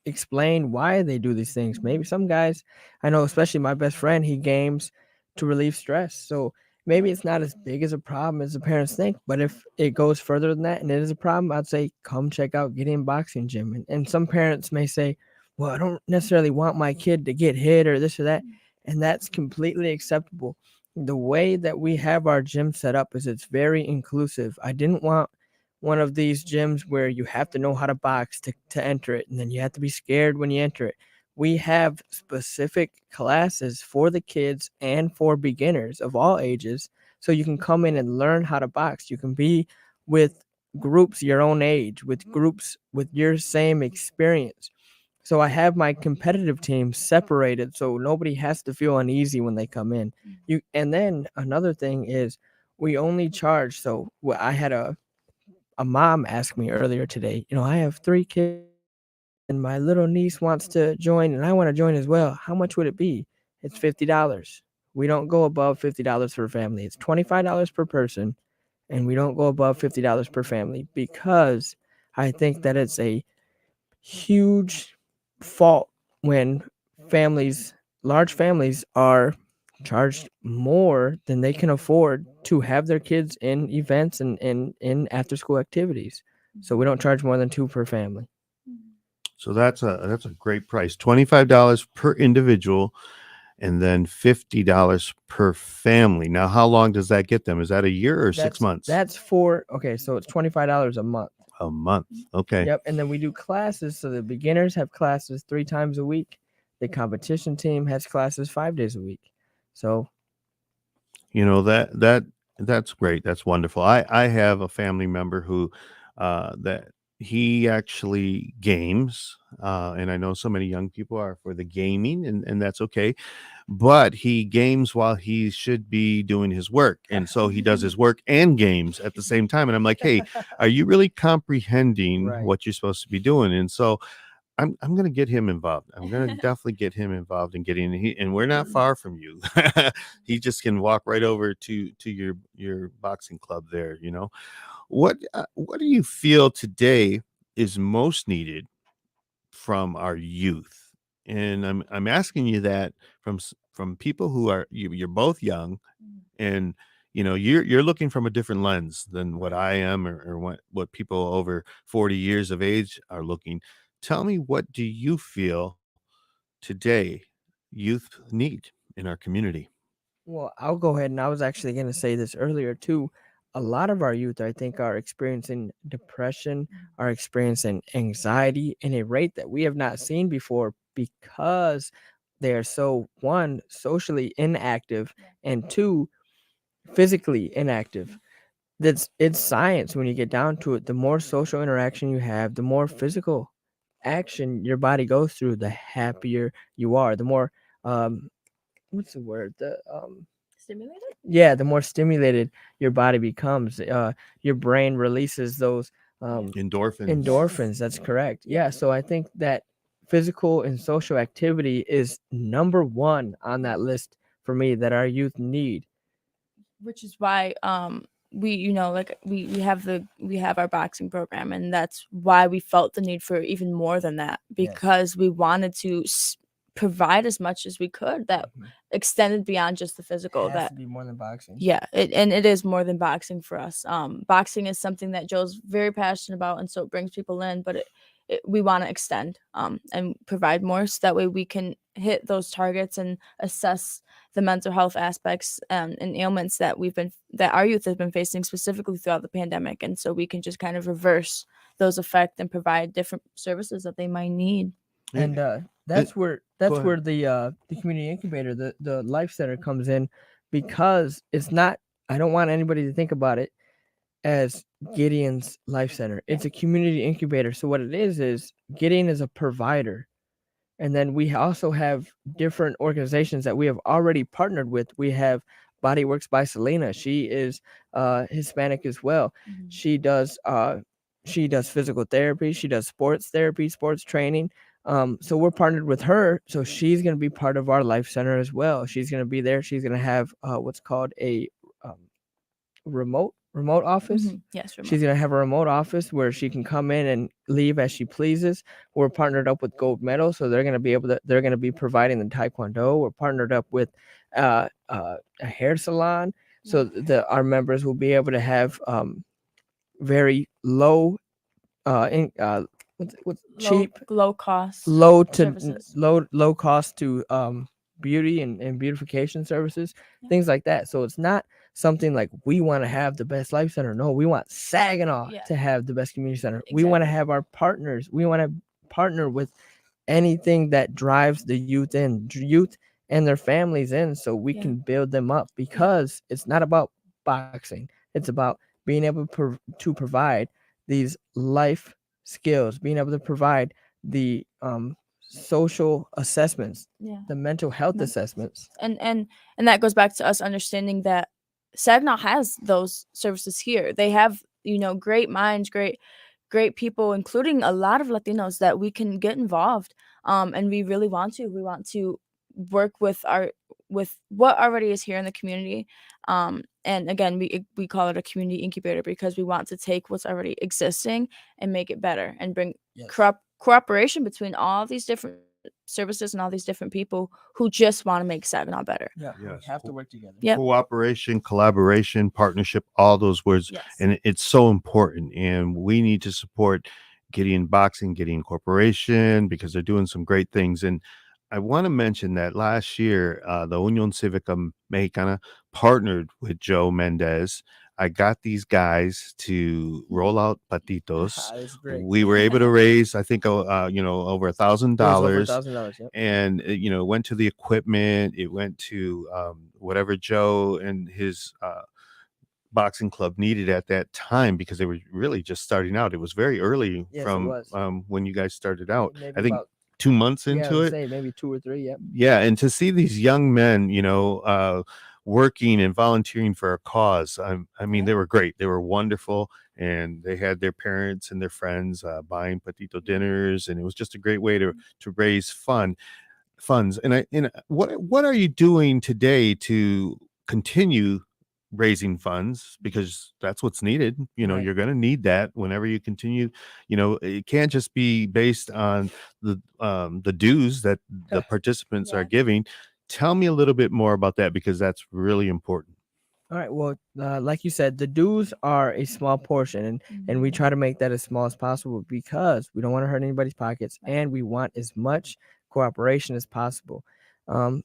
explain why they do these things. Maybe some guys, I know, especially my best friend, he games to relieve stress. So maybe it's not as big as a problem as the parents think. But if it goes further than that and it is a problem, I'd say come check out Gideon Boxing Gym. And some parents may say, well, I don't necessarily want my kid to get hit or this or that. And that's completely acceptable. The way that we have our gym set up is it's very inclusive. I didn't want one of these gyms where you have to know how to box to enter it, and then you have to be scared when you enter it. We have specific classes for the kids and for beginners of all ages, so you can come in and learn how to box. You can be with groups your own age, with groups with your same experience. So I have my competitive team separated so nobody has to feel uneasy when they come in. And then another thing is we only charge. So I had a mom ask me earlier today, I have 3 kids and my little niece wants to join and I want to join as well. How much would it be? It's $50. We don't go above $50 per family. It's $25 per person, and we don't go above $50 per family, because I think that it's a huge fault when large families are charged more than they can afford to have their kids in events and in after school activities. So we don't charge more than 2 per family. So that's a great price. $25 per individual, and then $50 per family. Now, how long does that get them? Is that a year or 6 months? That's so it's $25 a month. A month. Okay. Yep. And then we do classes. So the beginners have classes 3 times a week. The competition team has classes 5 days a week. So, that's great. That's wonderful. I have a family member who that he actually games, and I know so many young people are for the gaming, and that's okay. But he games while he should be doing his work, and so he does his work and games at the same time. And I'm like, hey, are you really comprehending Right. what you're supposed to be doing? And so I'm going to get him involved. I'm going to definitely get him involved in getting. And we're not far from you. He just can walk right over to your boxing club there. What do you feel today is most needed from our youth? And I'm asking you that from from people who are you're both young, and you're looking from a different lens than what I am, or what people over 40 years of age are looking. Tell me, what do you feel today youth need in our community? Well, I'll go ahead, and I was actually going to say this earlier too. A lot of our youth, I think, are experiencing depression, are experiencing anxiety in a rate that we have not seen before because they are so, one, socially inactive, and two, physically inactive. It's science when you get down to it. The more social interaction you have, the more physical action your body goes through, the happier you are. The more what's the word? Stimulated? Yeah, the more stimulated your body becomes. Your brain releases those Endorphins. endorphins. That's correct. Yeah, so I think that physical and social activity is number one on that list for me that our youth need. Which is why we like we have our boxing program, and that's why we felt the need for even more than that, because we wanted to provide as much as we could that extended beyond just the physical. It has That to be more than boxing. yeah, and it is more than boxing for us. Boxing is something that Joe's very passionate about, and so it brings people in, but we want to extend and provide more, so that way we can hit those targets and assess the mental health aspects and ailments that our youth has been facing specifically throughout the pandemic, and so we can just kind of reverse those effects and provide different services that they might need. And that's where the community incubator, the life center comes in, because it's not. I don't want anybody to think about it as Gideon's life center. It's a community incubator. So what it is Gideon is a provider. And then we also have different organizations that we have already partnered with. We have Body Works by Selena. She is Hispanic as well. Mhm. She does physical therapy. She does sports therapy, sports training. So we're partnered with her. So she's going to be part of our life center as well. She's going to be there. She's going to have what's called a remote office. Mhm. Yes, remote. She's going to have a remote office where she can come in and leave as she pleases. We're partnered up with Gold Medal, so they're going to be providing the Taekwondo. We're partnered up with a hair salon, so our members will be able to have very low what's cheap, low cost low to services. low cost to beauty and beautification services, things like that. So it's not something like we want to have the best life center. No, we want Saginaw to have the best community center. We want to have our partners. We want to partner with anything that drives the youth and their families in, so we can build them up, because it's not about boxing. It's about being able to provide these life skills, being able to provide the social assessments, the mental health assessments. And that goes back to us understanding that Saginaw has those services here. They have, great minds, great people, including a lot of Latinos, that we can get involved. And we really want to. We want to work with what already is here in the community. And again, we call it a community incubator, because we want to take what's already existing and make it better, and bring cooperation between all these different services and all these different people who just want to make Saginaw better. We have to work together. Cooperation, collaboration, partnership, all those words. And it's so important. And we need to support Gideon Boxing, Gideon Corporation, because they're doing some great things. And I want to mention that last year, the Unión Cívica Mexicana partnered with Joe Mendez. I got these guys to roll out patitos. We were able to raise, I think, over $1,000. Yep. And it went to the equipment. It went to whatever Joe and his boxing club needed at that time, because they were really just starting out. It was very early from when you guys started out. Maybe I think 2 months into it. Maybe 2 or 3. Yep. Yeah, and to see these young men, working and volunteering for a cause. I mean, they were great. They were wonderful, and they had their parents and their friends buying patito dinners, and it was just a great way to raise funds. And what are you doing today to continue raising funds, because that's what's needed? You're going to need that whenever you continue. It can't just be based on the dues that the participants are giving. Tell me a little bit more about that because that's really important. All right. Well, like you said, the dues are a small portion, and we try to make that as small as possible because we don't want to hurt anybody's pockets, and we want as much cooperation as possible.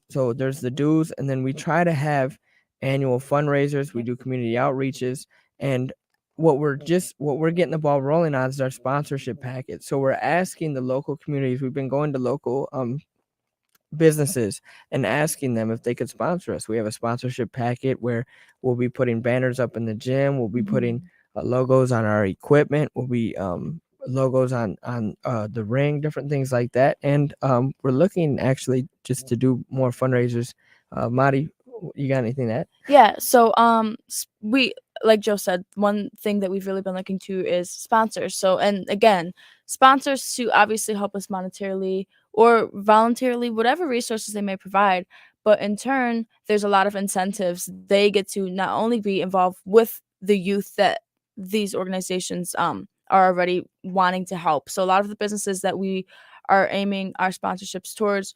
So there's the dues, and then we try to have annual fundraisers. We do community outreaches, and what we're getting the ball rolling on is our sponsorship package. So we're asking the local communities. We've been going to local businesses and asking them if they could sponsor us. We have a sponsorship packet where we'll be putting banners up in the gym. We'll be putting logos on our equipment. We'll be logos on the ring, different things like that. And we're looking actually just to do more fundraisers. Madi, you got anything to add? Yeah. So we, like Joe said, one thing that we've really been looking to is sponsors. So, and again, sponsors to obviously help us monetarily or voluntarily, whatever resources they may provide. But in turn, there's a lot of incentives. They get to not only be involved with the youth that these organizations are already wanting to help. So a lot of the businesses that we are aiming our sponsorships towards,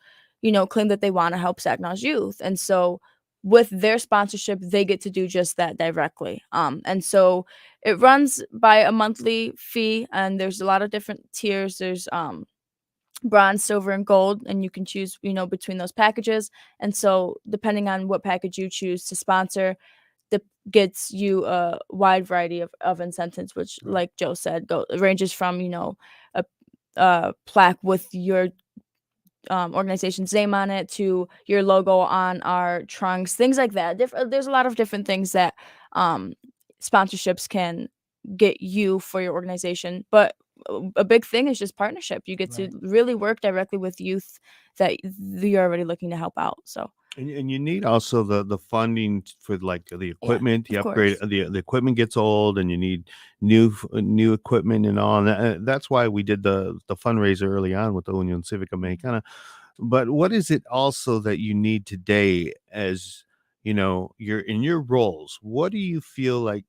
claim that they want to help Sagnaw's youth. And so with their sponsorship, they get to do just that directly. And so it runs by a monthly fee, and there's a lot of different tiers. There's bronze, silver, and gold, and you can choose, between those packages. And so depending on what package you choose to sponsor, gets you a wide variety of incentives, which, like Joe said, ranges from, a plaque with your organization's name on it to your logo on our trunks, things like that. There's a lot of different things that sponsorships can get you for your organization, but a big thing is just partnership. You get to really work directly with youth that you're already looking to help out. So And you need also the funding for like the equipment, the of upgrade. course. The equipment gets old, and you need new equipment and all. And that's why we did the fundraiser early on with the Union Civica Mexicana. But what is it also that you need today, as you're in your roles? What do you feel like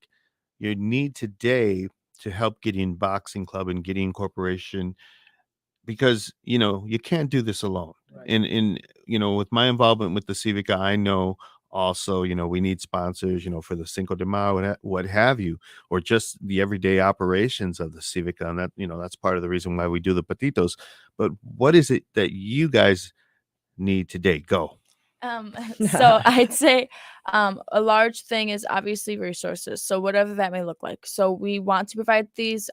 you need today to help Gideon Boxing Club and Gideon Corporation? Because you can't do this alone. Right. And with my involvement with the Civica, I know also we need sponsors for the Cinco de Mayo, what have you, or just the everyday operations of the Civica. And that that's part of the reason why we do the patitos. But what is it that you guys need today? Go. So I'd say a large thing is obviously resources. So whatever that may look like. So we want to provide these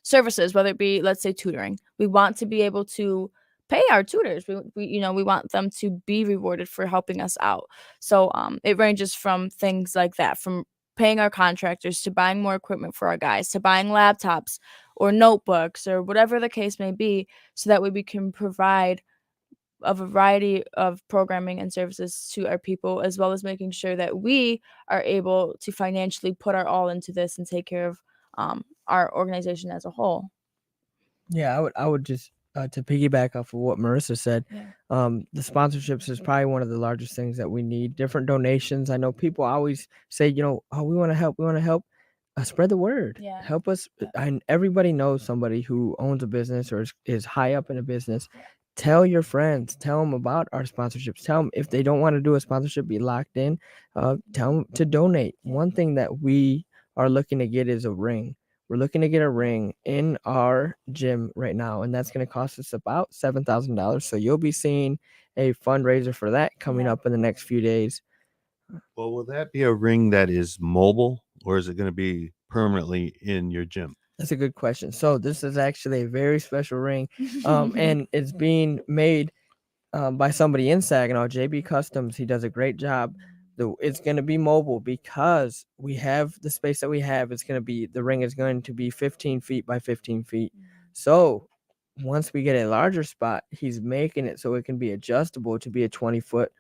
services, whether it be, let's say, tutoring. We want to be able to pay our tutors. We want them to be rewarded for helping us out. So it ranges from things like that, from paying our contractors to buying more equipment for our guys, to buying laptops or notebooks or whatever the case may be, so that way we can provide a variety of programming and services to our people, as well as making sure that we are able to financially put our all into this and take care of our organization as a whole. Yeah, I would just to piggyback off of what Marissa said. The sponsorships is probably one of the largest things that we need. Different donations. I know people always say, oh, we want to help. We want to help. Spread the word. Yeah. Help us. Everybody knows somebody who owns a business or is high up in a business. Tell your friends. Tell them about our sponsorships. Tell them if they don't want to do a sponsorship, be locked in. Tell them to donate. One thing that we are looking to get is a ring. We're looking to get a ring in our gym right now, and that's going to cost us about $7,000. So you'll be seeing a fundraiser for that coming up in the next few days. Well, will that be a ring that is mobile, or is it going to be permanently in your gym? That's a good question. So this is actually a very special ring, and it's being made by somebody in Saginaw, JB Customs. He does a great job. It's going to be mobile because we have the space that we have. The ring is going to be 15 feet by 15 feet. So once we get a larger spot, he's making it so it can be adjustable to be a 20-foot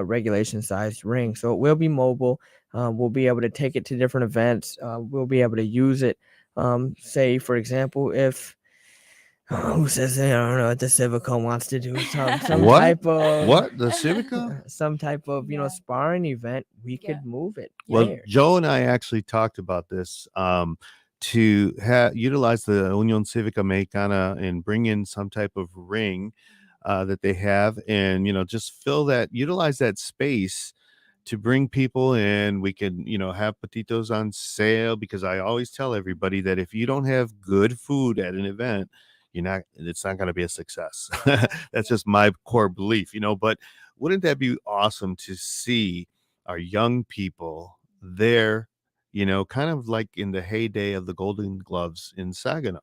regulation sized ring. So it will be mobile. We'll be able to take it to different events. We'll be able to use it. Say, for example, if who says I don't know what the Civica wants to do some What? type of What? The Civica? some type of sparring event, we Yeah. could move it. Well, there. Joe and I actually talked about this to utilize the Union Civica Mexicana and bring in some type of ring that they have, and just utilize that space to bring people in. We can, have potitos on sale, because I always tell everybody that if you don't have good food at an event, it's not going to be a success. That's just my core belief, but wouldn't that be awesome to see our young people there, kind of like in the heyday of the Golden Gloves in Saginaw?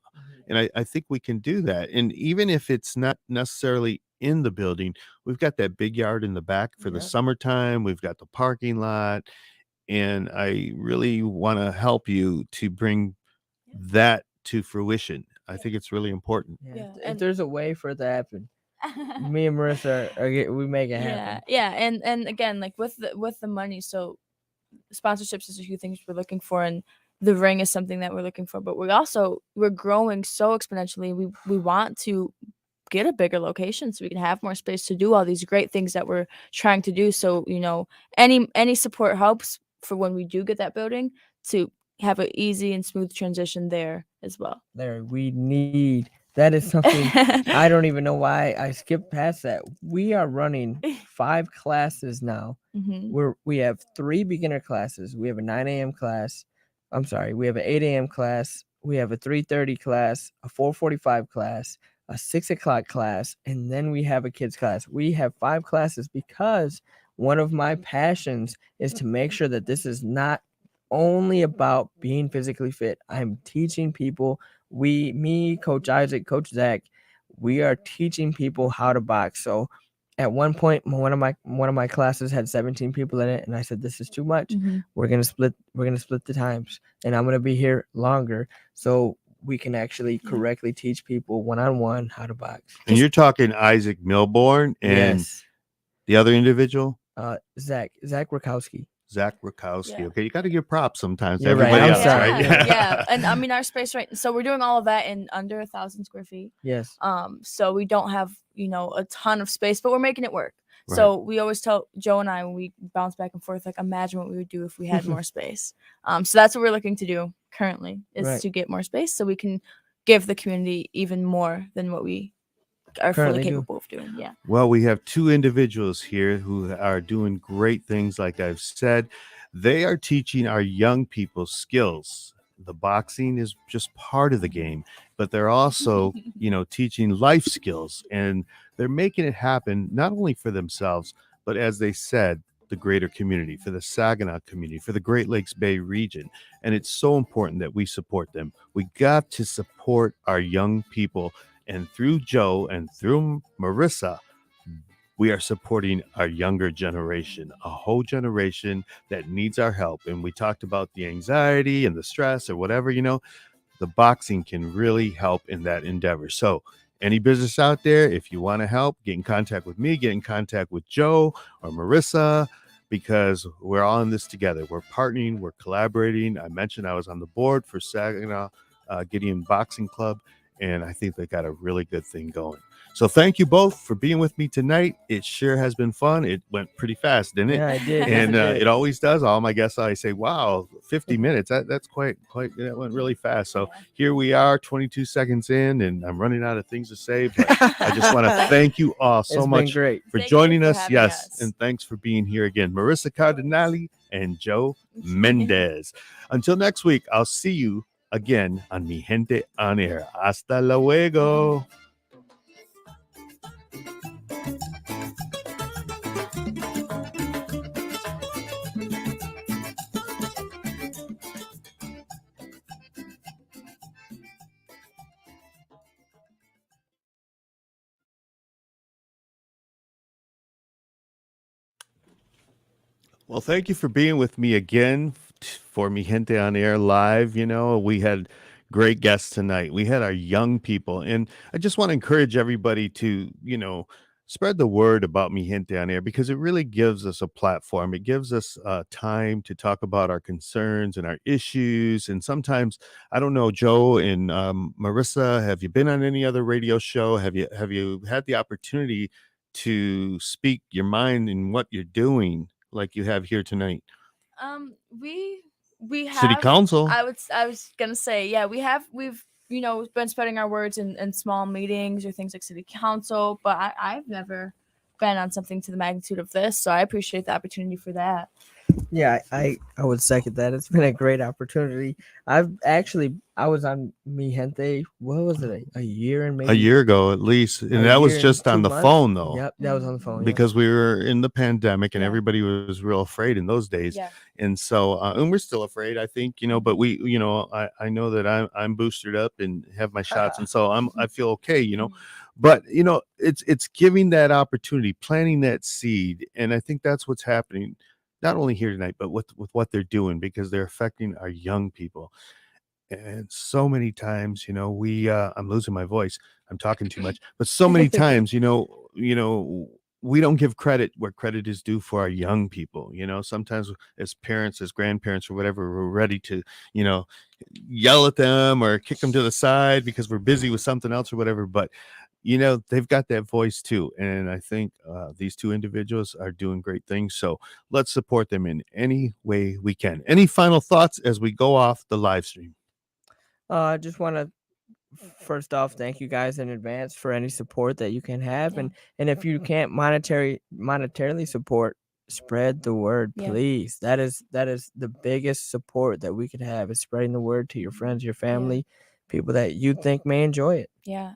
And I think we can do that. And even if it's not necessarily in the building, we've got that big yard in the back for the Yeah. summertime. We've got the parking lot. And I really want to help you to bring that to fruition. I think it's really important. Yeah. Yeah, If and- there's a way for it to happen, me and Marissa we make it yeah, happen. yeah, and again, like with the money, so sponsorships is a few things we're looking for, and the ring is something that we're looking for. But we're growing so exponentially. We want to get a bigger location so we can have more space to do all these great things that we're trying to do. So any support helps for when we do get that building, to have an easy and smooth transition there as well. Larry, we need that is something I don't even know why I skipped past that. We are running 5 classes now. Mhm. We have 3 beginner classes. We have a 9 a.m. class. I'm sorry, we have an 8 a.m. class. We have a 3:30 class, a 4:45 class, a 6 o'clock class, and then we have a kids class. We have 5 classes because one of my passions is to make sure that this is not only about being physically fit. I'm teaching people. Me, Coach Isaac, Coach Zach, we are teaching people how to box. So at one point, one of my classes had 17 people in it, and I said, "This is too much. Mhm. We're gonna split the times, and I'm gonna be here longer, so we can actually correctly teach people one-on-one how to box." And you're talking Isaac Milborn and Yes, the other individual, Zach Rakowski. Zach Rakowski. Yeah. Okay, you got to give props sometimes to You're right. everybody I'm else, sorry. right? Yeah. Yeah, and I mean our space, right? So we're doing all of that in under 1,000 square feet. Yes. So we don't have a ton of space, but we're making it work. Right. So we always tell Joe and I, when we bounce back and forth, like, imagine what we would do if we had more space. So that's what we're looking to do currently, is Right. to get more space so we can give the community even more than what we are Currently fully do. capable of doing. Yeah. Well, we have 2 individuals here who are doing great things, like I've said. They are teaching our young people skills. The boxing is just part of the game, but they're also, teaching life skills, and they're making it happen not only for themselves, but, as they said, the greater community, for the Saginaw community, for the Great Lakes Bay region. And it's so important that we support them. We got to support our young people. And through Joe and through Marissa, we are supporting our younger generation, a whole generation that needs our help. And we talked about the anxiety and the stress or whatever, the boxing can really help in that endeavor. So, any business out there, if you want to help, get in contact with me, get in contact with Joe or Marissa, because we're all in this together. We're partnering, we're collaborating. I mentioned I was on the board for Saginaw Gideon Boxing Club, and I think they got a really good thing going. So thank you both for being with me tonight. It sure has been fun. It went pretty fast, didn't it? Yeah, I did. And Yes, it always does. All my guests, I say, wow, 50 minutes. That's quite, that went really fast. So here we are, 22 seconds in, and I'm running out of things to say, but I just want to thank you all so It's been much great. for Thank you joining for us. having Yes. us. And thanks for being here again. Marissa Cardinali and Joe Mendez. Until next week, I'll see you again on Mi Gente On Air. Hasta luego. Well, thank you for being with me again for Mi Gente On Air Live. We had great guests tonight. We had our young people. And I just want to encourage everybody to, spread the word about Mi Gente On Air, because it really gives us a platform. It gives us time to talk about our concerns and our issues. And sometimes, I don't know, Joe and Marissa, have you been on any other radio show? Have you had the opportunity to speak your mind in what you're doing, like you have here tonight? We have City Council. I was gonna say, yeah, we've been spreading our words in small meetings or things like city council, but I've never been on something to the magnitude of this, so I appreciate the opportunity for that. Yeah, I would second that. It's been a great opportunity. I was on Mi Gente. What was it? A year and maybe A year ago, at least. And a that was year and just on 2 the months. phone, though. Yep, that was on the phone. Because we were in the pandemic and Yeah. everybody was real afraid in those days. Yeah. And so, and we're still afraid, I think, but I know that I'm boosted up and have my shots. And so I feel okay, but it's giving that opportunity, planting that seed. And I think that's what's happening, not only here tonight, but with what they're doing, because they're affecting our young people. And so many times, I'm losing my voice. I'm talking too much, but so many times, we don't give credit where credit is due for our young people. Sometimes as parents, as grandparents or whatever, we're ready to, yell at them or kick them to the side because we're busy with something else or whatever. But, they've got that voice too. And I think these two individuals are doing great things. So let's support them in any way we can. Any final thoughts as we go off the live stream? I just want to first off thank you guys in advance for any support that you can have, Yeah. and if you can't monetarily support, spread the word, Yeah. please. That is the biggest support that we could have, is spreading the word to your friends, your family, people that you think may enjoy it. Yeah.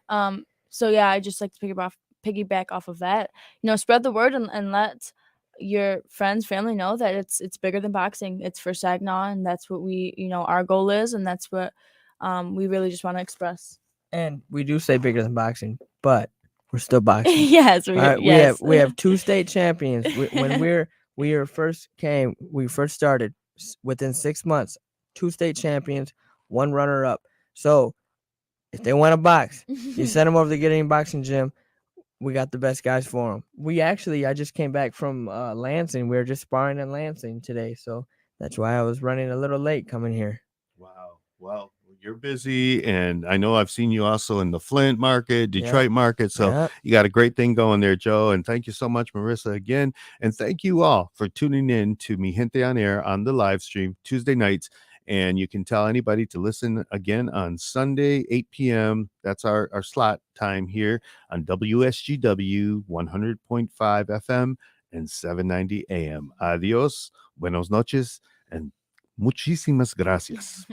So yeah, I just like to piggyback off of that. Spread the word and let your friends, family know that it's bigger than boxing. It's for Saginaw, and that's what our goal is, and that's what we really just want to express. And we do say bigger than boxing, but we're still boxing. Yes, we have 2 state champions. When we first started within 6 months, 2 state champions, 1 runner up. So if they want to box, you send them over to the Gideon boxing gym. We got the best guys for them. I just came back from Lansing. We were just sparring in Lansing today, so that's why I was running a little late coming here. Wow. Well, you're busy, and I know I've seen you also in the Flint market, Detroit market. So you got a great thing going there, Joe. And thank you so much, Marissa, again. And thank you all for tuning in to Mi Gente On Air on the live stream Tuesday nights. And you can tell anybody to listen again on Sunday, 8 p.m. That's our slot time here on WSGW 100.5 FM and 790 AM. Adios, buenos noches, and muchísimas gracias.